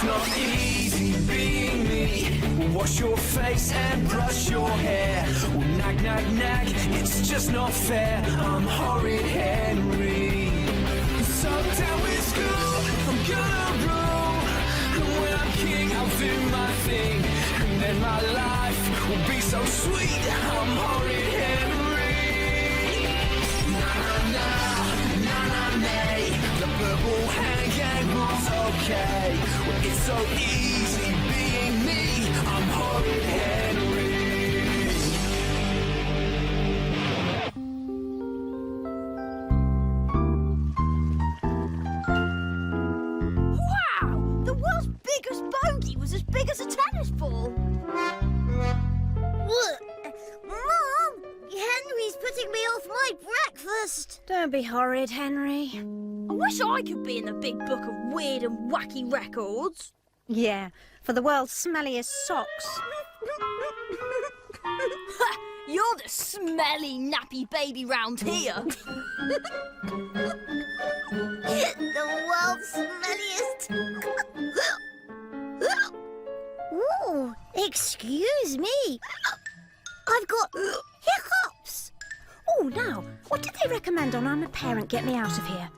It's not easy being me. Wash your face and brush your hair. Well, nag, nag, nag, it's just not fair. I'm Horrid Henry. So down with school, I'm gonna rule. And when I'm king, I'll do my thing. And then my life will be so sweet. I'm Horrid Henry. Na na na, na na nay. The purple hand gang rules okay. Well, it's so easy being me. I'm Horrid Henry. Wow! The world's biggest bogey was as big as a tennis ball. Mom! Henry's putting me off my breakfast. Don't be horrid, Henry. I wish I could be in the big book of weird and wacky records. Yeah, for the world's smelliest socks. You're the smelly, nappy baby round here. The world's smelliest. Ooh, excuse me. I've got hiccups. Oh, now, what did they recommend on I'm a Parent Get Me Out of Here?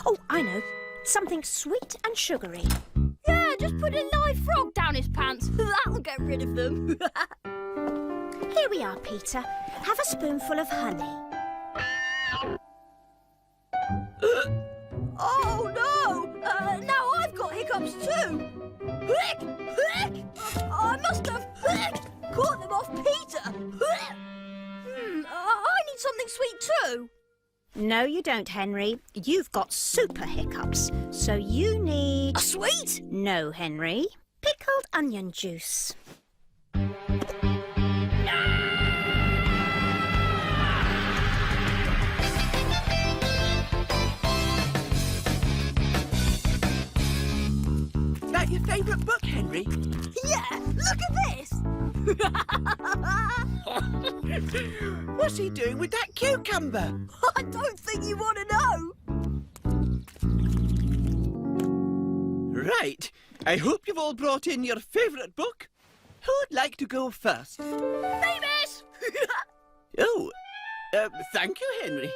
Oh, I know. Something sweet and sugary. Yeah, just put a live frog down his pants. That'll get rid of them. Here we are, Peter. Have a spoonful of honey. Oh, no! Now I've got hiccups too. I must have caught them off Peter. I need something sweet too. No, you don't, Henry. You've got super hiccups, so you need... A sweet? No, Henry. Pickled onion juice. That your favourite book, Henry? Yeah, look at this. What's he doing with that cucumber? I don't think you want to know. Right. I hope you've all brought in your favourite book. Who'd like to go first? Famous! Oh, thank you, Henry.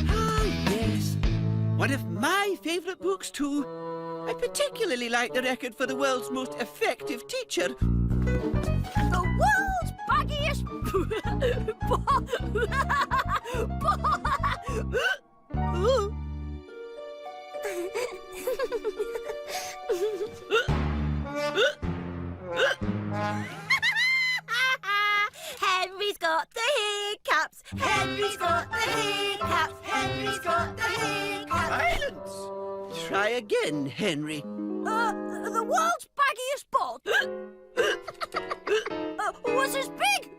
Ah, yes. One of my favourite books, too. I particularly like the record for the world's most effective teacher. The world's baggiest... Henry's got the hiccups. Henry's got the hiccups. Henry's got the hiccups. Silence! Try again, Henry. the world's baggiest bot was as big...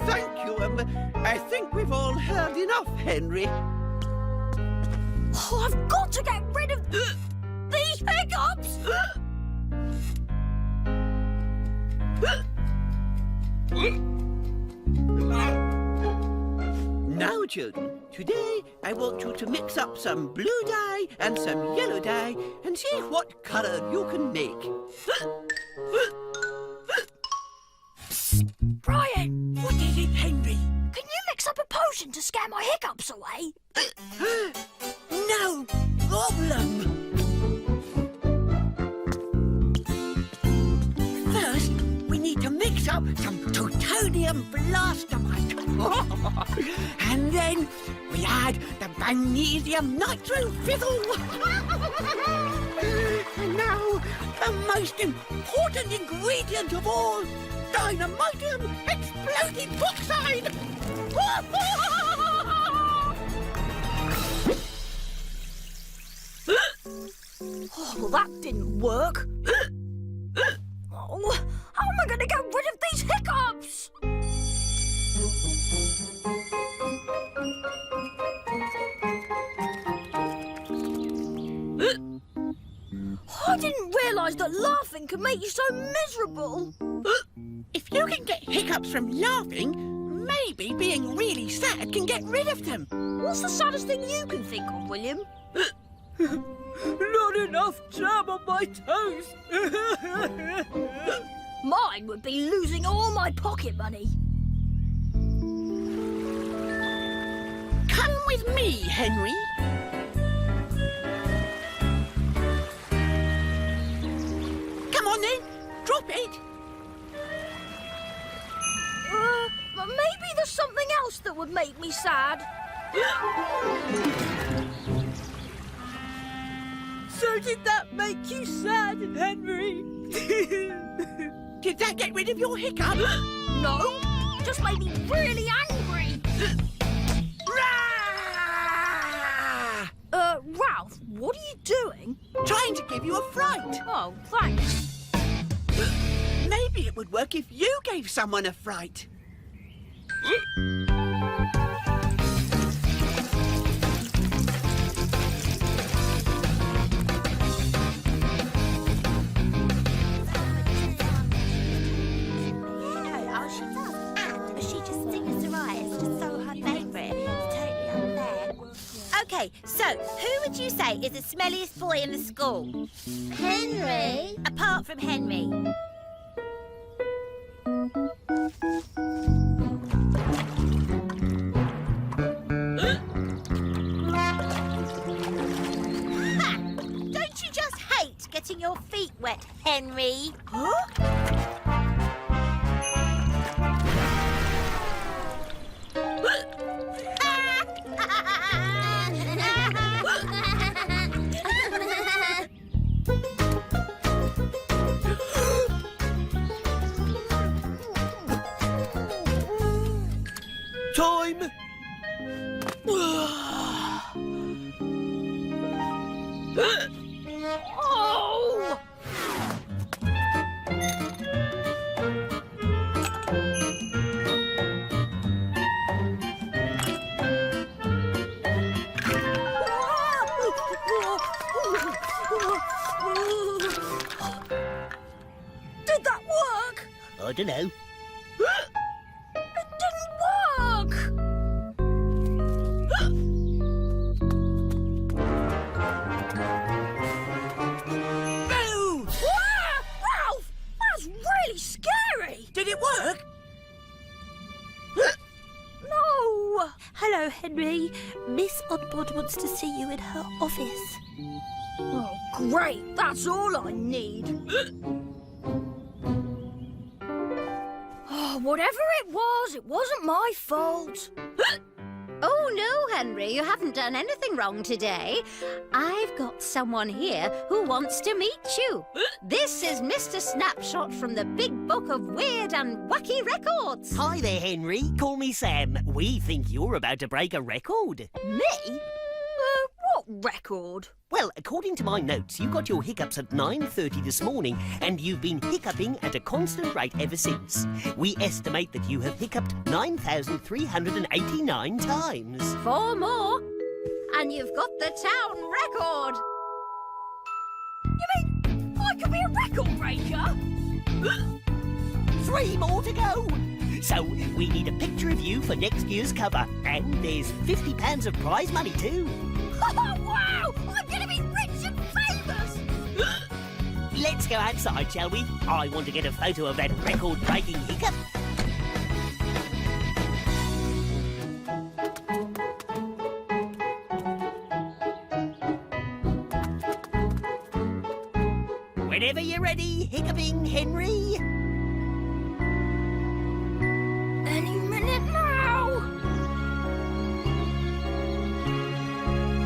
Thank you. I think we've all heard enough, Henry. Oh, I've got to get rid of these hiccups! Now, children, today I want you to mix up some blue dye and some yellow dye and see what colour you can make. Brian, What is it, Henry? can you mix up a potion to scare my hiccups away? No problem. First, we need to mix up some plutonium blastamite. And then we add the magnesium nitrofizzle. And now, the most important ingredient of all, dynamitium exploded bauxite. Oh, well, that didn't work. Oh, how am I going to get rid of these hiccups? I didn't realise that laughing could make you so miserable. If you can get hiccups from laughing, maybe being really sad can get rid of them. What's the saddest thing you can think of, William? Not enough jam on my toast. Mine would be losing all my pocket money. Come with me, Henry. Come on then, drop it. But maybe there's something else that would make me sad. So did that make you sad, Henry? Did that get rid of your hiccup? No, just made me really angry. Ralph, what are you doing? Trying to give you a fright. Oh, thanks. Maybe it would work if you gave someone a fright. Okay, so who would you say is the smelliest boy in the school? Henry? Apart from Henry. Ha! Don't you just hate getting your feet wet, Henry? Time! Oh! Did that work? I don't know. It didn't work! Boo! Ah! Ralph! That's really scary! Did it work? No! Hello, Henry. Miss Oddbod wants to see you in her office. Oh, great! That's all I need. Oh, whatever it wasn't my fault. Oh, no, Henry, you haven't done anything wrong today. I've got someone here who wants to meet you. This is Mr. Snapshot from the Big Book of Weird and Wacky Records. Hi there, Henry. Call me Sam. We think you're about to break a record. Me? What record? Well, according to my notes, you got your hiccups at 9:30 this morning, and you've been hiccuping at a constant rate ever since. We estimate that you have hiccuped 9,389 times. 4 more, and you've got the town record. You mean I could be a record breaker? 3 more to go. So, we need a picture of you for next year's cover, and there's £50 of prize money too. Oh, wow! I'm going to be rich and famous! Let's go outside, shall we? I want to get a photo of that record-breaking hiccup. Whenever you're ready, hiccuping Henry. Any minute now!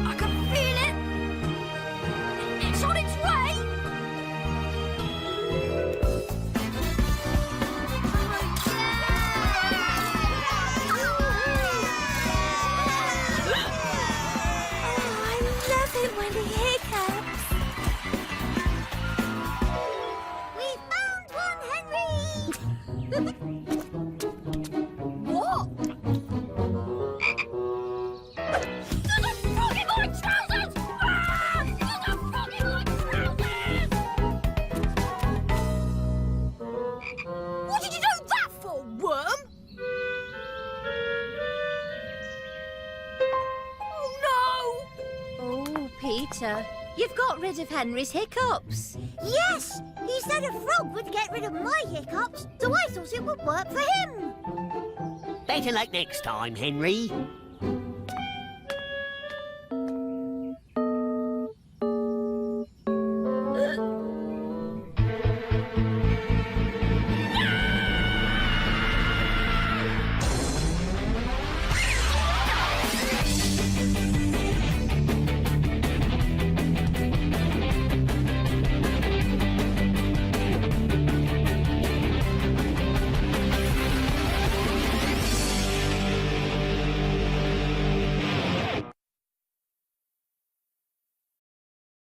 I can feel it! It's on its way! I love it when he hiccups. We found one, Henry! later. You've got rid of Henry's hiccups. Yes, he said a frog would get rid of my hiccups, so I thought it would work for him. Better luck next time, Henry.